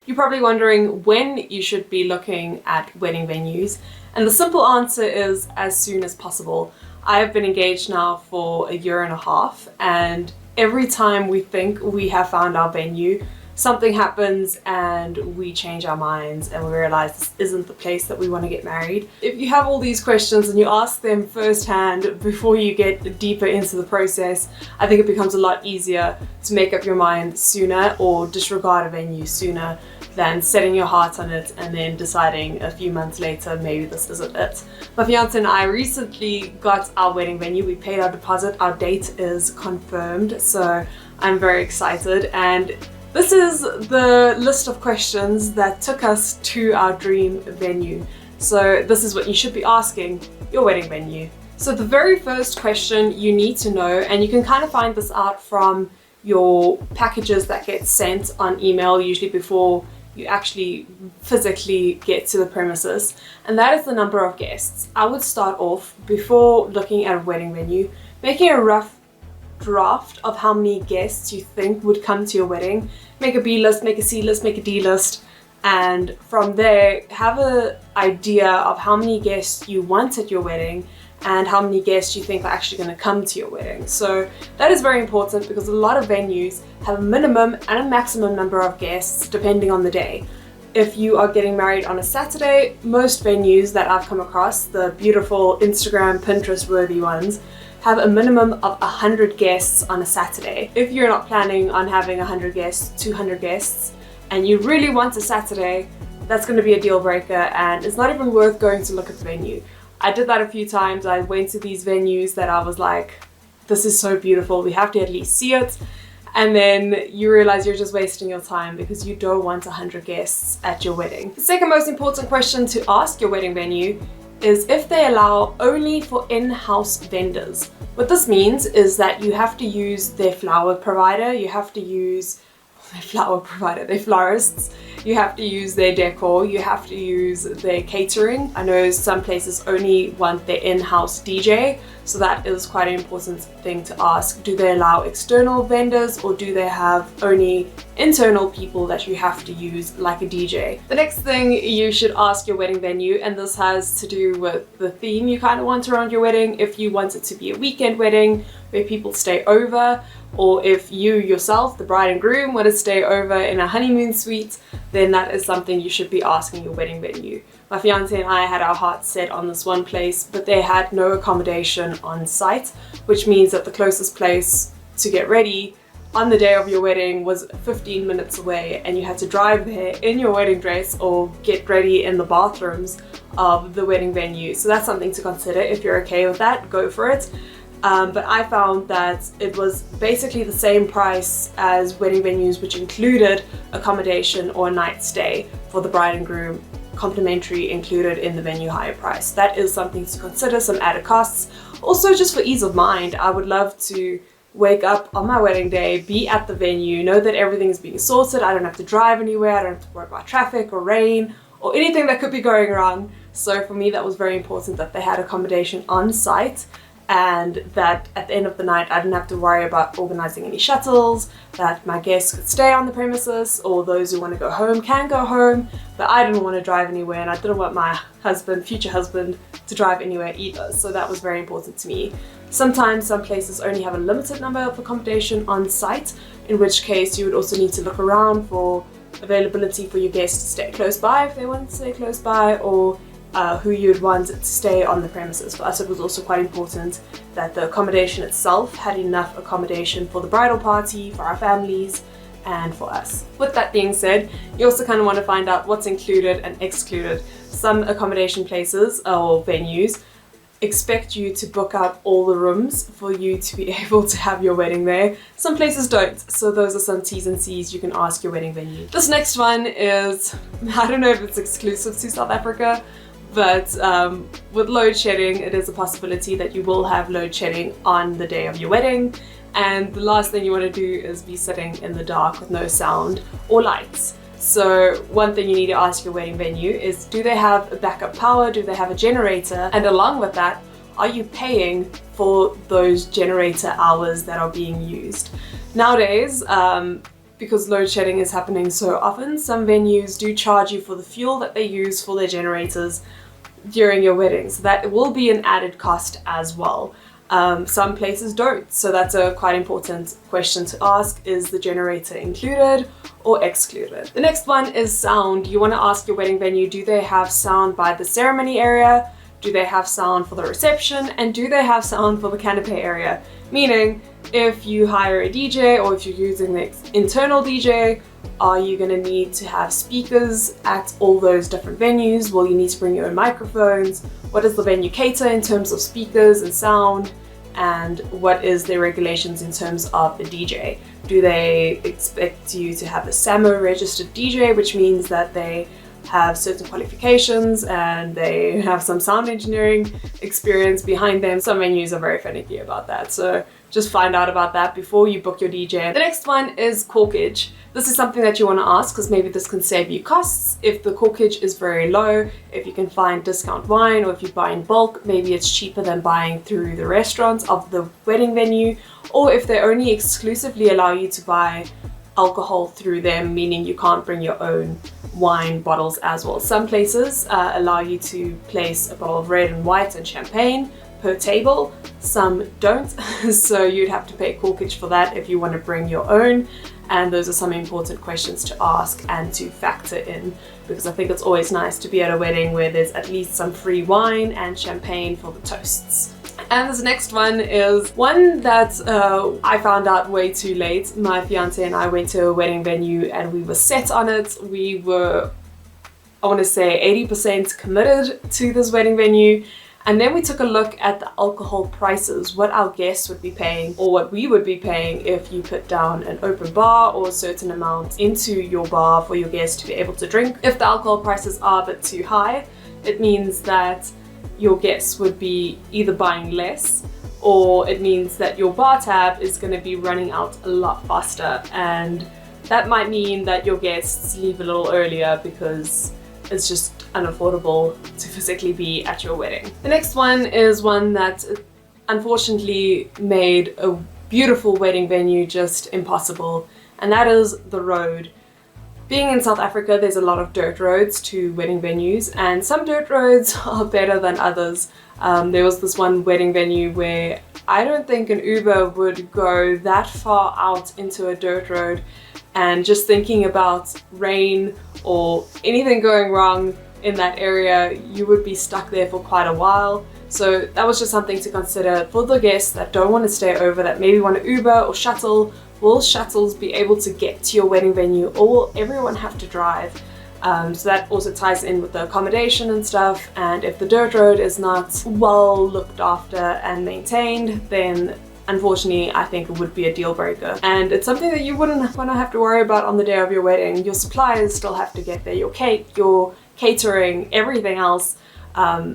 You're probably wondering when you should be looking at wedding venues, and the simple answer is as soon as possible. I have been engaged now for 1.5 years, and every time we think we have found our venue, something happens and we change our minds and we realize this isn't the place that we want to get married. If you have all these questions and you ask them firsthand before you get deeper into the process, I think it becomes a lot easier to make up your mind sooner or disregard a venue sooner than setting your heart on it and then deciding a few months later maybe this isn't it. My fiance and I recently got our wedding venue. We paid our deposit, our date is confirmed, so I'm very excited, and this is the list of questions that took us to our dream venue. So this is what you should be asking your wedding venue. So the very first question you need to know, and you can kind of find this out from your packages that get sent on email, usually before you actually physically get to the premises, and that is the number of guests. I would start off, before looking at a wedding venue, making a rough draft of how many guests you think would come to your wedding. Make a B list, make a C list, make a D list, and from there have an idea of how many guests you want at your wedding and how many guests you think are actually going to come to your wedding. So that is very important because a lot of venues have a minimum and a maximum number of guests depending on the day. If you are getting married on a Saturday, most venues that I've come across, the beautiful Instagram, Pinterest worthy ones, have a minimum of 100 guests on a Saturday. If you're not planning on having 100 guests, 200 guests, and you really want a Saturday, that's going to be a deal breaker, and it's not even worth going to look at the venue. I did that a few times. I went to these venues that I was like, this is so beautiful, we have to at least see it. And then you realize you're just wasting your time because you don't want 100 guests at your wedding. The second most important question to ask your wedding venue is if they allow only for in-house vendors. What this means is that you have to use their flower provider, you have to use their florists, you have to use their decor, you have to use their catering. I know some places only want their in-house DJ, so that is quite an important thing to ask. Do they allow external vendors, or do they have only internal people that you have to use, like a DJ? The next thing you should ask your wedding venue, and this has to do with the theme you kind of want around your wedding. If you want it to be a weekend wedding where people stay over, or if you yourself, the bride and groom, want to stay over in a honeymoon suite, then that is something you should be asking your wedding venue. My fiance and I had our hearts set on this one place, but they had no accommodation on site, which means that the closest place to get ready on the day of your wedding was 15 minutes away, and you had to drive there in your wedding dress or get ready in the bathrooms of the wedding venue. So that's something to consider. If you're okay with that, go for it. But I found that it was basically the same price as wedding venues which included accommodation or a night stay for the bride and groom, complimentary included in the venue hire price. That is something to consider, some added costs. Also, just for ease of mind, I would love to wake up on my wedding day, be at the venue, know that everything is being sorted, I don't have to drive anywhere, I don't have to worry about traffic or rain or anything that could be going wrong. So for me, that was very important that they had accommodation on site, and that at the end of the night I didn't have to worry about organizing any shuttles, that my guests could stay on the premises, or those who want to go home can go home, but I didn't want to drive anywhere, and I didn't want my husband, future husband, to drive anywhere either. So that was very important to me. Sometimes some places only have a limited number of accommodation on site, in which case you would also need to look around for availability for your guests to stay close by if they want to stay close by, or who you'd want to stay on the premises. For us, it was also quite important that the accommodation itself had enough accommodation for the bridal party, for our families, and for us. With that being said, you also kind of want to find out what's included and excluded. Some accommodation places or venues expect you to book out all the rooms for you to be able to have your wedding there. Some places don't, so those are some T's and C's you can ask your wedding venue. This next one is, I don't know if it's exclusive to South Africa, but with load shedding, it is a possibility that you will have load shedding on the day of your wedding, and the last thing you want to do is be sitting in the dark with no sound or lights. So one thing you need to ask your wedding venue is, do they have a backup power? Do they have a generator? And along with that, are you paying for those generator hours that are being used? Nowadays, because load shedding is happening so often, some venues do charge you for the fuel that they use for their generators during your wedding. So that will be an added cost as well. Some places don't, so that's a quite important question to ask. Is the generator included or excluded? The next one is sound. You want to ask your wedding venue, do they have sound by the ceremony area? Do they have sound for the reception? And do they have sound for the canopy area? Meaning, if you hire a DJ or if you're using the internal DJ, are you going to need to have speakers at all those different venues? Will you need to bring your own microphones? What does the venue cater in terms of speakers and sound? And what is their regulations in terms of the DJ? Do they expect you to have a SAMO registered DJ, which means that they have certain qualifications and they have some sound engineering experience behind them? Some venues are very finicky about that, so just find out about that before you book your DJ. The next one is corkage. This is something that you want to ask because maybe this can save you costs. If the corkage is very low, if you can find discount wine, or if you buy in bulk, maybe it's cheaper than buying through the restaurants of the wedding venue, or if they only exclusively allow you to buy alcohol through them, meaning you can't bring your own wine bottles as well. Some places allow you to place a bottle of red and white and champagne per table, some don't. So you'd have to pay corkage for that if you want to bring your own. And those are some important questions to ask and to factor in, because I think it's always nice to be at a wedding where there's at least some free wine and champagne for the toasts. And this next one is one that I found out way too late. My fiance and I went to a wedding venue and we were set on it. We were, I want to say, 80% committed to this wedding venue. And then we took a look at the alcohol prices, what our guests would be paying or what we would be paying if you put down an open bar or a certain amount into your bar for your guests to be able to drink. If the alcohol prices are a bit too high, it means that your guests would be either buying less, or it means that your bar tab is going to be running out a lot faster, and that might mean that your guests leave a little earlier because it's just unaffordable to physically be at your wedding. The next one is one that unfortunately made a beautiful wedding venue just impossible, and that is the road. Being in South Africa, there's a lot of dirt roads to wedding venues, and some dirt roads are better than others. There was this one wedding venue where I don't think an Uber would go that far out into a dirt road, and just thinking about rain or anything going wrong in that area, you would be stuck there for quite a while. So that was just something to consider for the guests that don't want to stay over, that maybe want to Uber or shuttle. Will shuttles be able to get to your wedding venue, or will everyone have to drive? So that also ties in with the accommodation and stuff. And if the dirt road is not well looked after and maintained, then unfortunately I think it would be a deal breaker. And it's something that you wouldn't want to have to worry about on the day of your wedding. Your suppliers still have to get there, your cake, your catering, everything else.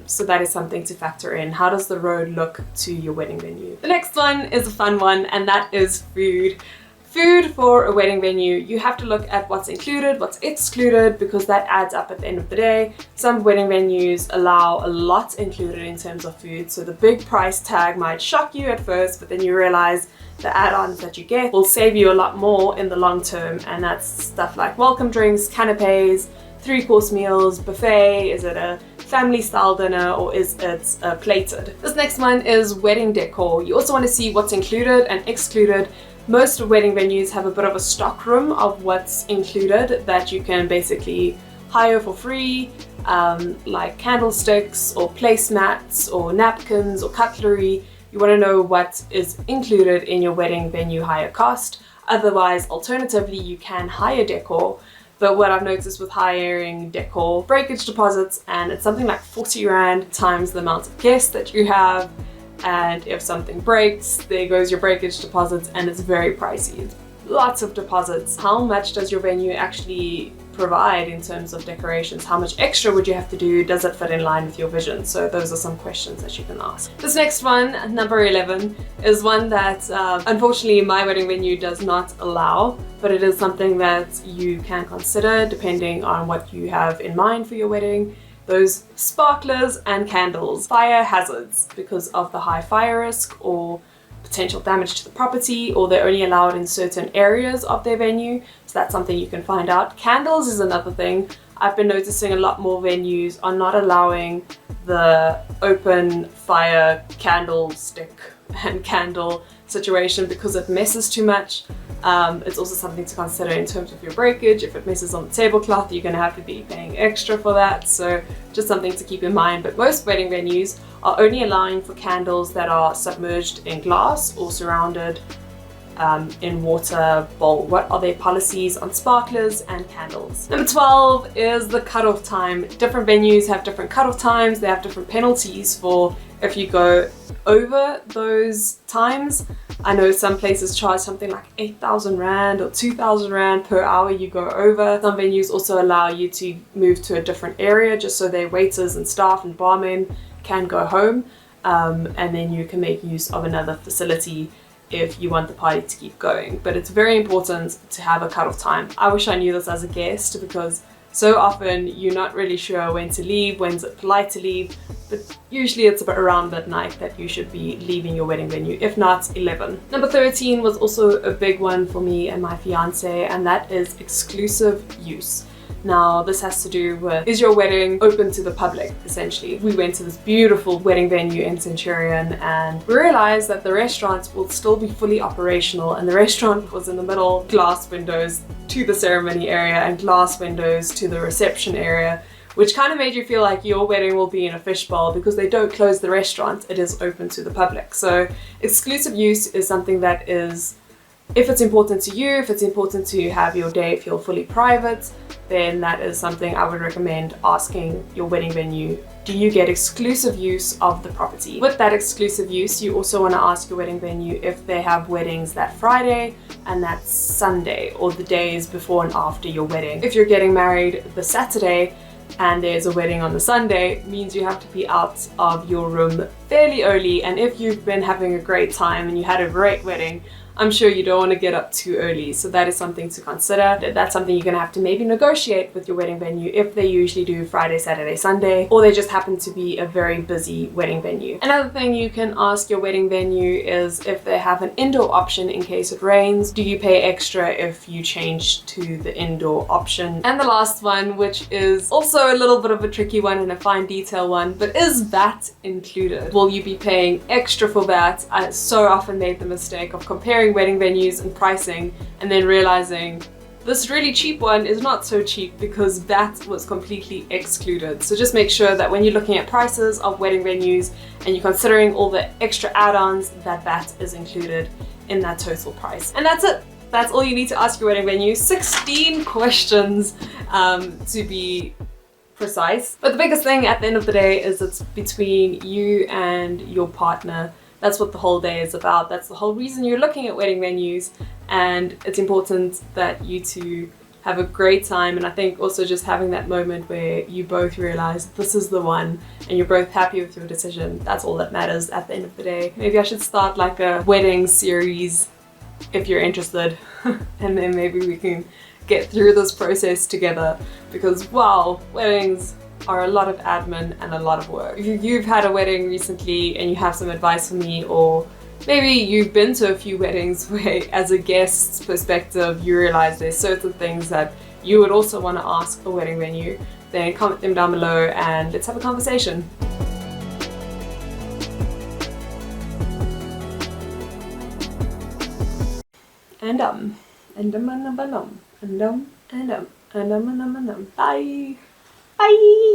So that is something to factor in. How does the road look to your wedding venue? The next one is a fun one, and that is food. Food for a wedding venue, you have to look at what's included, what's excluded, because that adds up at the end of the day. Some wedding venues allow a lot included in terms of food, so the big price tag might shock you at first, but then you realize the add-ons that you get will save you a lot more in the long term, and that's stuff like welcome drinks, canapes, 3-course meals, buffet. Is it a family style dinner or is it plated? This next one is wedding decor. You also want to see what's included and excluded. Most wedding venues have a bit of a stock room of what's included that you can basically hire for free, like candlesticks or placemats or napkins or cutlery. You want to know what is included in your wedding venue hire cost. Otherwise, alternatively, you can hire decor. But what I've noticed with hiring decor, breakage deposits, and it's something like 40 Rand times the amount of guests that you have. And if something breaks, there goes your breakage deposits, and it's very pricey. It's lots of deposits. How much does your venue actually provide in terms of decorations? How much extra would you have to do? Does it fit in line with your vision? So those are some questions that you can ask. This next one, number 11, is one that unfortunately my wedding venue does not allow, but it is something that you can consider depending on what you have in mind for your wedding. Those sparklers and candles, fire hazards because of the high fire risk, or potential damage to the property, or they're only allowed in certain areas of their venue. So that's something you can find out. Candles is another thing. I've been noticing a lot more venues are not allowing the open fire candlestick and candle situation because it messes too much. It's also something to consider in terms of your breakage. If it messes on the tablecloth, you're going to have to be paying extra for that. So just something to keep in mind. But most wedding venues are only allowing for candles that are submerged in glass or surrounded in water bowl. What are their policies on sparklers and candles? Number 12 is the cutoff time. Different venues have different cutoff times. They have different penalties for if you go over those times. I know some places charge something like 8,000 Rand or 2,000 Rand per hour you go over. Some venues also allow you to move to a different area just so their waiters and staff and barmen can go home, and then you can make use of another facility if you want the party to keep going. But it's very important to have a cutoff time. I wish I knew this as a guest, because so often you're not really sure when to leave, when's it polite to leave, but usually it's about around midnight that you should be leaving your wedding venue, if not 11. Number 13 was also a big one for me and my fiance, and that is exclusive use. Now, this has to do with, is your wedding open to the public, essentially? We went to this beautiful wedding venue in Centurion, and we realized that the restaurant will still be fully operational, and the restaurant was in the middle, glass windows to the ceremony area and glass windows to the reception area, which kind of made you feel like your wedding will be in a fishbowl because they don't close the restaurant, it is open to the public. So exclusive use is something that is, if it's important to you, if it's important to have your day feel fully private, then that is something I would recommend asking your wedding venue. Do you get exclusive use of the property? With that exclusive use, you also want to ask your wedding venue if they have weddings that Friday and that Sunday, or the days before and after your wedding. If you're getting married the Saturday and there's a wedding on the Sunday, it means you have to be out of your room fairly early. And if you've been having a great time and you had a great wedding, I'm sure you don't want to get up too early. So that is something to consider. That's something you're going to have to maybe negotiate with your wedding venue if they usually do Friday, Saturday, Sunday, or they just happen to be a very busy wedding venue. Another thing you can ask your wedding venue is if they have an indoor option in case it rains. Do you pay extra if you change to the indoor option? And the last one, which is also a little bit of a tricky one and a fine detail one, but is VAT included? Will you be paying extra for VAT? I so often made the mistake of comparing wedding venues and pricing and then realizing this really cheap one is not so cheap because VAT was completely excluded. So just make sure that when you're looking at prices of wedding venues and you're considering all the extra add-ons, that VAT is included in that total price. And that's it. That's all you need to ask your wedding venue. 16 questions to be precise. But the biggest thing at the end of the day is it's between you and your partner. That's what the whole day is about. That's the whole reason you're looking at wedding venues, and it's important that you two have a great time. And I think also just having that moment where you both realize this is the one and you're both happy with your decision, that's all that matters at the end of the day. Maybe I should start like a wedding series if you're interested and then maybe we can get through this process together, because wow, weddings are a lot of admin and a lot of work. If you've had a wedding recently and you have some advice for me, or maybe you've been to a few weddings where as a guest's perspective you realize there's certain things that you would also want to ask a wedding venue, then comment them down below and let's have a conversation. Bye. Bye.